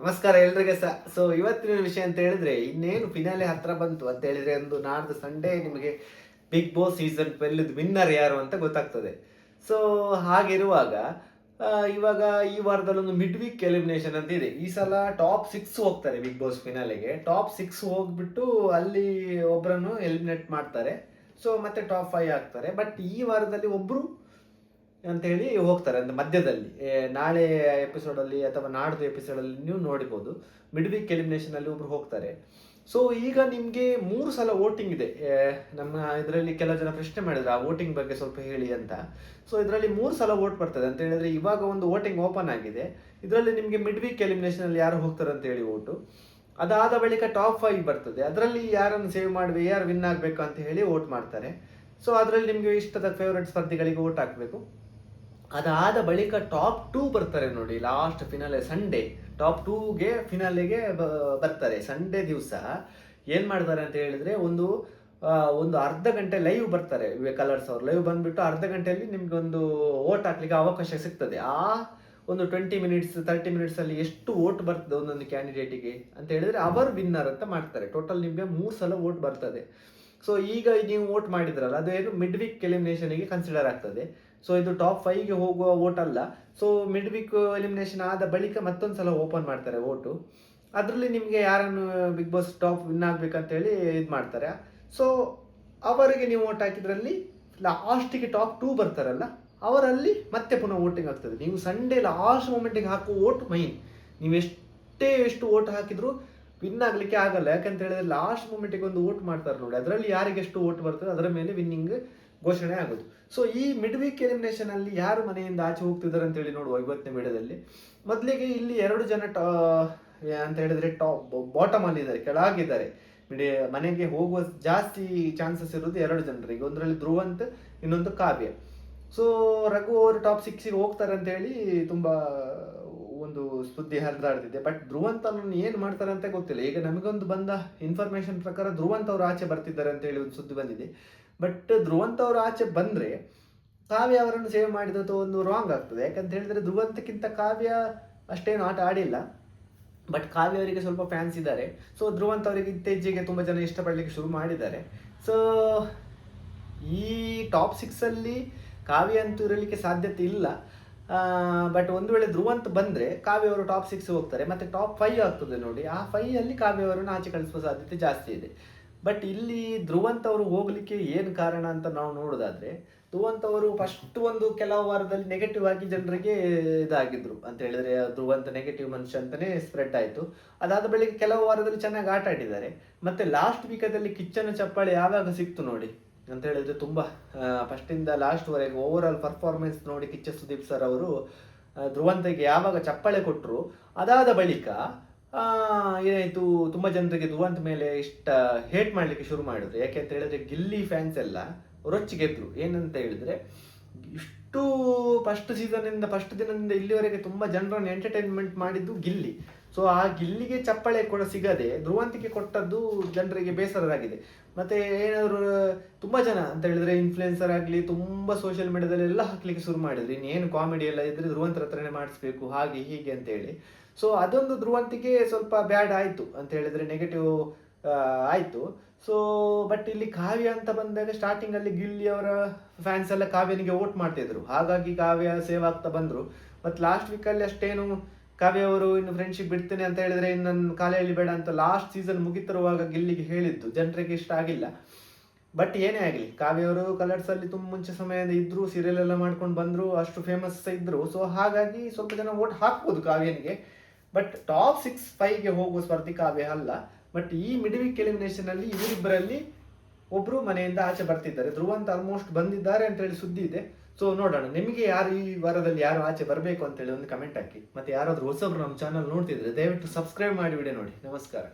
ನಮಸ್ಕಾರ ಎಲ್ರಿಗೆ ಸೊ ಇವತ್ತಿನ ವಿಷಯ ಅಂತ ಹೇಳಿದ್ರೆ ಇನ್ನೇನು ಫಿನಾಲೆ ಹತ್ರ ಬಂತು ಅಂತ ಹೇಳಿದ್ರೆ ಒಂದು ನಾಡ್ದು ಸಂಡೇ ನಿಮಗೆ ಬಿಗ್ ಬಾಸ್ ಸೀಸನ್ 12 ವಿನ್ನರ್ ಯಾರು ಅಂತ ಗೊತ್ತಾಗ್ತದೆ. ಸೊ ಹಾಗಿರುವಾಗ ಇವಾಗ ಈ ವಾರದಲ್ಲಿ ಒಂದು ಮಿಡ್ ವೀಕ್ ಎಲಿಮಿನೇಷನ್ ಅಂತ ಇದೆ. ಈ ಸಲ ಟಾಪ್ 6 ಹೋಗ್ತಾರೆ ಬಿಗ್ ಬಾಸ್ ಫಿನಾಲೆಗೆ. ಟಾಪ್ 6 ಹೋಗ್ಬಿಟ್ಟು ಅಲ್ಲಿ ಒಬ್ಬರನ್ನು ಎಲಿಮಿನೇಟ್ ಮಾಡ್ತಾರೆ. ಸೊ ಮತ್ತೆ ಟಾಪ್ 5 ಆಗ್ತಾರೆ. ಬಟ್ ಈ ವಾರದಲ್ಲಿ ಒಬ್ರು ಅಂತ ಹೇಳಿ ಹೋಗ್ತಾರೆ ಅಂದ್ರೆ ಮಧ್ಯದಲ್ಲಿ ನಾಳೆ ಎಪಿಸೋಡಲ್ಲಿ ಅಥವಾ ನಾಡ್ದು ಎಪಿಸೋಡಲ್ಲಿ ನೀವು ನೋಡಿಬೋದು ಮಿಡ್ ವೀಕ್ ಎಲಿಮಿನೇಷನ್ ಅಲ್ಲಿ ಒಬ್ರು ಹೋಗ್ತಾರೆ. ಸೊ ಈಗ ನಿಮಗೆ 3 ಸಲ ವೋಟಿಂಗ್ ಇದೆ. ನಮ್ಮ ಇದರಲ್ಲಿ ಕೆಲವು ಜನ ಪ್ರಶ್ನೆ ಮಾಡಿದ್ರು ಆ ವೋಟಿಂಗ್ ಬಗ್ಗೆ ಸ್ವಲ್ಪ ಹೇಳಿ ಅಂತ. ಸೊ ಇದರಲ್ಲಿ 3 ಸಲ ವೋಟ್ ಬರ್ತದೆ ಅಂತ ಹೇಳಿದ್ರೆ ಇವಾಗ ಒಂದು ವೋಟಿಂಗ್ ಓಪನ್ ಆಗಿದೆ. ಇದರಲ್ಲಿ ನಿಮಗೆ ಮಿಡ್ ವೀಕ್ ಎಲಿಮಿನೇಷನ್ ಅಲ್ಲಿ ಯಾರು ಹೋಗ್ತಾರೆ ಅಂತ ಹೇಳಿ ವೋಟು. ಅದಾದ ಬಳಿಕ ಟಾಪ್ 5 ಬರ್ತದೆ. ಅದರಲ್ಲಿ ಯಾರನ್ನು ಸೇವ್ ಮಾಡಬೇಕು, ಯಾರು ವಿನ್ ಆಗಬೇಕು ಅಂತ ಹೇಳಿ ವೋಟ್ ಮಾಡ್ತಾರೆ. ಸೊ ಅದರಲ್ಲಿ ನಿಮಗೆ ಇಷ್ಟದ ಫೇವ್ರೆಟ್ ಸ್ಪರ್ಧಿಗಳಿಗೆ ವೋಟ್ ಹಾಕಬೇಕು. ಅದಾದ ಬಳಿಕ ಟಾಪ್ 2 ಬರ್ತಾರೆ ನೋಡಿ, ಲಾಸ್ಟ್ ಫಿನಾಲೆ ಸಂಡೇ ಟಾಪ್ 2ಗೆ ಫಿನಾಲೆಗೆ ಬರ್ತಾರೆ. ಸಂಡೇ ದಿವಸ ಏನು ಮಾಡ್ತಾರೆ ಅಂತ ಹೇಳಿದ್ರೆ ಒಂದು ಅರ್ಧ ಗಂಟೆ ಲೈವ್ ಬರ್ತಾರೆ. ಕಲರ್ಸ್ ಅವರು ಲೈವ್ ಬಂದ್ಬಿಟ್ಟು ಅರ್ಧ ಗಂಟೆಯಲ್ಲಿ ನಿಮ್ಗೆ ಒಂದು ವೋಟ್ ಹಾಕ್ಲಿಕ್ಕೆ ಅವಕಾಶ ಸಿಗ್ತದೆ. ಆ ಒಂದು 20 ಮಿನಿಟ್ಸ್ 30 ಮಿನಿಟ್ಸ್ ಅಲ್ಲಿ ಎಷ್ಟು ವೋಟ್ ಬರ್ತದೆ ಒಂದೊಂದು ಕ್ಯಾಂಡಿಡೇಟಿಗೆ ಅಂತ ಹೇಳಿದ್ರೆ ಅವರು ವಿನ್ನರ್ ಅಂತ ಮಾಡ್ತಾರೆ. ಟೋಟಲ್ ನಿಮಗೆ 3 ಸಲ ವೋಟ್ ಬರ್ತದೆ. ಸೊ ಈಗ ನೀವು ವೋಟ್ ಮಾಡಿದ್ರಲ್ಲ ಅದೇನು ಮಿಡ್ ವೀಕ್ ಎಲಿಮಿನೇಷನ್ಗೆ ಕನ್ಸಿಡರ್ ಆಗ್ತದೆ. ಸೊ ಇದು ಟಾಪ್ 5ಗೆ ಹೋಗುವ ವೋಟ್ ಅಲ್ಲ. ಸೊ ಮಿಡ್ ವೀಕ್ ಎಲಿಮಿನೇಷನ್ ಆದ ಬಳಿಕ ಮತ್ತೊಂದು ಸಲ ಓಪನ್ ಮಾಡ್ತಾರೆ ವೋಟು. ಅದರಲ್ಲಿ ನಿಮಗೆ ಯಾರನ್ನು ಬಿಗ್ ಬಾಸ್ ಟಾಪ್ ವಿನ್ ಆಗ್ಬೇಕಂತ ಹೇಳಿ ಇದು ಮಾಡ್ತಾರೆ. ಸೊ ಅವರಿಗೆ ನೀವು ವೋಟ್ ಹಾಕಿದ್ರಲ್ಲಿ ಲಾಸ್ಟಿಗೆ ಟಾಪ್ 2 ಬರ್ತಾರಲ್ಲ ಅವರಲ್ಲಿ ಮತ್ತೆ ಪುನಃ ವೋಟಿಂಗ್ ಆಗ್ತದೆ. ನೀವು ಸಂಡೇ ಲಾಸ್ಟ್ ಮೂಮೆಂಟಿಗೆ ಹಾಕುವ ವೋಟ್ ಮೈನ್. ನೀವು ಎಷ್ಟು ವೋಟ್ ಹಾಕಿದ್ರು ವಿನ್ ಆಗಲಿಕ್ಕೆ ಆಗಲ್ಲ. ಯಾಕಂತ ಹೇಳಿದ್ರೆ ಲಾಸ್ಟ್ ಮೂಮೆಂಟಿಗೆ ಒಂದು ವೋಟ್ ಮಾಡ್ತಾರೆ ನೋಡಿ, ಅದರಲ್ಲಿ ಯಾರಿಗೆ ಎಷ್ಟು ವೋಟ್ ಬರ್ತದೆ ಅದರ ಮೇಲೆ ವಿನ್ನಿಂಗ್ ಘೋಷಣೆ ಆಗೋದು. ಸೊ ಈ ಮಿಡ್ ವೀಕ್ ಎಲಿಮಿನೇಷನ್ ಅಲ್ಲಿ ಯಾರು ಮನೆಯಿಂದ ಆಚೆ ಹೋಗ್ತಿದ್ದಾರೆ ಅಂತ ಹೇಳಿ ನೋಡುವ ಇವತ್ತಿನ ವಿಡಿಯೋದಲ್ಲಿ. ಮೊದಲಿಗೆ ಇಲ್ಲಿ 2 ಜನ ಅಂತ ಹೇಳಿದ್ರೆ ಟಾಪ್ ಬಾಟಮ್ ಅಲ್ಲಿ ಇದ್ದಾರೆ, ಕೆಳಗಿದ್ದಾರೆ. ಮನೆಗೆ ಹೋಗುವ ಜಾಸ್ತಿ ಚಾನ್ಸಸ್ ಇರೋದು 2 ಜನರಿಗೆ. ಒಂದರಲ್ಲಿ ಧ್ರುವಂತ್, ಇನ್ನೊಂದು ಕಾವ್ಯ. ಸೊ ರಘು ಅವರು ಟಾಪ್ 6ಗೆ ಹೋಗ್ತಾರೆ ಅಂತ ಹೇಳಿ ತುಂಬಾ ಒಂದು ಸುದ್ದಿ ಹರಿದಾಡ್ತಿದೆ. ಬಟ್ ಧ್ರುವಂತ್ ಅವ್ರನ್ನ ಏನ್ ಮಾಡ್ತಾರೆ ಅಂತ ಗೊತ್ತಿಲ್ಲ. ಈಗ ನಮಗೊಂದು ಬಂದ ಇನ್ಫಾರ್ಮೇಶನ್ ಪ್ರಕಾರ ಧ್ರುವಂತ್ ಅವರು ಆಚೆ ಬರ್ತಿದ್ದಾರೆ ಅಂತ ಹೇಳಿ ಒಂದು ಸುದ್ದಿ ಬಂದಿದೆ. ಬಟ್ ಧ್ರುವಂತ್ ಅವರು ಆಚೆ ಬಂದ್ರೆ ಕಾವ್ಯ ಅವರನ್ನು ಸೇವ್ ಮಾಡಿದ್ದು ಒಂದು ರಾಂಗ್ ಆಗ್ತದೆ. ಯಾಕಂತ ಹೇಳಿದ್ರೆ ಧ್ರುವಂತಕ್ಕಿಂತ ಕಾವ್ಯ ಅಷ್ಟೇನು ಆಟ ಆಡಿಲ್ಲ. ಬಟ್ ಕಾವ್ಯ ಅವರಿಗೆ ಸ್ವಲ್ಪ ಫ್ಯಾನ್ಸ್ ಇದ್ದಾರೆ. ಸೊ ಧ್ರುವಂತ್ ಅವರಿಗೆ ಇತ್ತೀಚೆಗೆ ತುಂಬಾ ಜನ ಇಷ್ಟಪಡಲಿಕ್ಕೆ ಶುರು ಮಾಡಿದ್ದಾರೆ. ಸೊ ಈ ಟಾಪ್ 6 ಅಲ್ಲಿ ಕಾವ್ಯ ಅಂತೂ ಇರಲಿಕ್ಕೆ ಸಾಧ್ಯತೆ ಇಲ್ಲ. ಬಟ್ ಒಂದು ವೇಳೆ ಧ್ರುವಂತ್ ಬಂದ್ರೆ ಕಾವ್ಯ ಅವರು ಟಾಪ್ 6 ಹೋಗ್ತಾರೆ. ಮತ್ತೆ ಟಾಪ್ 5 ಆಗ್ತದೆ ನೋಡಿ, ಆ 5 ಅಲ್ಲಿ ಕಾವ್ಯ ಅವರನ್ನು ಆಚೆ ಕಳಿಸುವ ಸಾಧ್ಯತೆ ಜಾಸ್ತಿ ಇದೆ. ಬಟ್ ಇಲ್ಲಿ ಧ್ರುವಂತ್ ಅವರು ಹೋಗ್ಲಿಕ್ಕೆ ಏನು ಕಾರಣ ಅಂತ ನಾವು ನೋಡೋದಾದ್ರೆ, ಧ್ರುವಂತ್ ಅವರು ಫಸ್ಟ್ ಒಂದು ಕೆಲವು ವಾರದಲ್ಲಿ ನೆಗೆಟಿವ್ ಆಗಿ ಜನರಿಗೆ ಇದಾಗಿದ್ರು ಅಂತ ಹೇಳಿದ್ರೆ ಧ್ರುವಂತ್ ನೆಗೆಟಿವ್ ಮನುಷ್ಯ ಅಂತಾನೆ ಸ್ಪ್ರೆಡ್ ಆಯ್ತು. ಅದಾದ ಬಳಿಕ ಕೆಲವು ವಾರದಲ್ಲಿ ಚೆನ್ನಾಗಿ ಆಟ ಆಡಿದ್ದಾರೆ. ಮತ್ತೆ ಲಾಸ್ಟ್ ವೀಕದಲ್ಲಿ ಕಿಚ್ಚನ ಚಪ್ಪಾಳೆ ಯಾವಾಗ ಸಿಕ್ತು ನೋಡಿ ಅಂತ ಹೇಳಿದ್ರೆ ತುಂಬಾ ಫಸ್ಟ್ ಇಂದ ಲಾಸ್ಟ್ ವರೆಗೆ ಓವರ್ ಆಲ್ ಪರ್ಫಾರ್ಮೆನ್ಸ್ ನೋಡಿ ಕಿಚ್ಚ ಸುದೀಪ್ ಸರ್ ಅವರು ಧ್ರುವಂತಿಗೆ ಯಾವಾಗ ಚಪ್ಪಾಳೆ ಕೊಟ್ಟರು ಅದಾದ ಬಳಿಕ ಏನಾಯ್ತು, ತುಂಬಾ ಜನರಿಗೆ ಧ್ರುವಂತ್ ಮೇಲೆ ಇಷ್ಟ ಹೇಟ್ ಮಾಡ್ಲಿಕ್ಕೆ ಶುರು ಮಾಡಿದ್ರು. ಯಾಕೆ ಅಂತ ಹೇಳಿದ್ರೆ ಗಿಲ್ಲಿ ಫ್ಯಾನ್ಸ್ ಎಲ್ಲ ರೊಚ್ಚಿಗೆದ್ರು. ಏನಂತ ಹೇಳಿದ್ರೆ ಇಷ್ಟು ಫಸ್ಟ್ ದಿನದಿಂದ ಇಲ್ಲಿವರೆಗೆ ತುಂಬಾ ಜನರನ್ನು ಎಂಟರ್ಟೈನ್ಮೆಂಟ್ ಮಾಡಿದ್ದು ಗಿಲ್ಲಿ. ಸೊ ಆ ಗಿಲ್ಲಿಗೆ ಚಪ್ಪಾಳೆ ಕೂಡ ಸಿಗದೆ ಧ್ರುವಂತಿಗೆ ಕೊಟ್ಟದ್ದು ಜನರಿಗೆ ಬೇಸರವಾಗಿದೆ. ಮತ್ತೆ ಏನಾದ್ರು ತುಂಬಾ ಜನ ಅಂತ ಹೇಳಿದ್ರೆ ಇನ್ಫ್ಲುಯೆನ್ಸರ್ ಆಗಲಿ ತುಂಬಾ ಸೋಷಿಯಲ್ ಮೀಡಿಯಾದಲ್ಲಿ ಎಲ್ಲ ಹಾಕ್ಲಿಕ್ಕೆ ಶುರು ಮಾಡಿದ್ರು. ಇನ್ನೇನು ಕಾಮಿಡಿ ಎಲ್ಲ ಇದ್ರೆ ಧ್ರುವಂತರ ಹತ್ರನೇ ಮಾಡಿಸ್ಬೇಕು ಹಾಗೆ ಹೀಗೆ ಅಂತ ಹೇಳಿ. ಸೊ ಅದೊಂದು ಧ್ರುವಂತಿಗೆ ಸ್ವಲ್ಪ ಬ್ಯಾಡ್ ಆಯ್ತು ಅಂತ ಹೇಳಿದ್ರೆ ನೆಗೆಟಿವ್ ಆಯ್ತು. ಸೊ ಬಟ್ ಇಲ್ಲಿ ಕಾವ್ಯ ಅಂತ ಬಂದಾಗ ಸ್ಟಾರ್ಟಿಂಗ್ ಅಲ್ಲಿ ಗಿಲ್ಲಿ ಅವರ ಫ್ಯಾನ್ಸ್ ಎಲ್ಲ ಕಾವ್ಯನಿಗೆ ವೋಟ್ ಮಾಡ್ತಿದ್ರು. ಹಾಗಾಗಿ ಕಾವ್ಯ ಸೇವ್ ಆಗ್ತಾ ಬಂದ್ರು. ಮತ್ತೆ ಲಾಸ್ಟ್ ವೀಕಲ್ಲಿ ಅಷ್ಟೇನು ಕಾವ್ಯ ಅವರು ಇನ್ನು ಫ್ರೆಂಡ್ಶಿಪ್ ಬಿಡ್ತೇನೆ ಅಂತ ಹೇಳಿದ್ರೆ ಇನ್ನು ಕಾಲೆಯಲ್ಲಿ ಬೇಡ ಅಂತ ಲಾಸ್ಟ್ ಸೀಸನ್ ಮುಗಿತಿರುವಾಗ ಗಿಲ್ಲಿಗೆ ಹೇಳಿದ್ದು ಜನರಿಗೆ ಇಷ್ಟ ಆಗಿಲ್ಲ. ಬಟ್ ಏನೇ ಆಗಲಿ ಕಾವ್ಯ ಅವರು ಕಲರ್ಸ್ ಅಲ್ಲಿ ತುಂಬ ಮುಂಚೆ ಸಮಯದಿಂದ ಇದ್ರು, ಸೀರಿಯಲ್ ಎಲ್ಲ ಮಾಡ್ಕೊಂಡು ಬಂದ್ರು, ಅಷ್ಟು ಫೇಮಸ್ ಇದ್ರು. ಸೊ ಹಾಗಾಗಿ ಸ್ವಲ್ಪ ಜನ ವೋಟ್ ಹಾಕ್ಬೋದು ಕಾವ್ಯನಿಗೆ. ಬಟ್ ಟಾಪ್ 5ಗೆ ಹೋಗುವ ಸ್ಪರ್ಧಿ ಕಾವ್ಯ ಅಲ್ಲ. ಬಟ್ ಈ ಮಿಡ್ ವೀಕ್ ಎಲಿಮಿನೇಷನ್ ಅಲ್ಲಿ ಇವರಿಬ್ಬರಲ್ಲಿ ಒಬ್ರು ಮನೆಯಿಂದ ಆಚೆ ಬರ್ತಿದ್ದಾರೆ. ಧ್ರುವಂತ್ ಆಲ್ಮೋಸ್ಟ್ ಬಂದಿದ್ದಾರೆ ಅಂತ ಹೇಳಿ ಸುದ್ದಿ ಇದೆ. ಸೊ ನೋಡೋಣ, ನಿಮಗೆ ಯಾರು ಈ ವಾರದಲ್ಲಿ ಯಾರು ಆಚೆ ಬರಬೇಕು ಅಂತ ಹೇಳಿ ಒಂದು ಕಮೆಂಟ್ ಹಾಕಿ. ಮತ್ತೆ ಯಾರಾದ್ರೂ ಹೊಸಬ್ರು ನಮ್ಮ ಚಾನಲ್ ನೋಡ್ತಿದ್ರೆ ದಯವಿಟ್ಟು ಸಬ್ಸ್ಕ್ರೈಬ್ ಮಾಡಿ ವಿಡಿಯೋ ನೋಡಿ. ನಮಸ್ಕಾರ.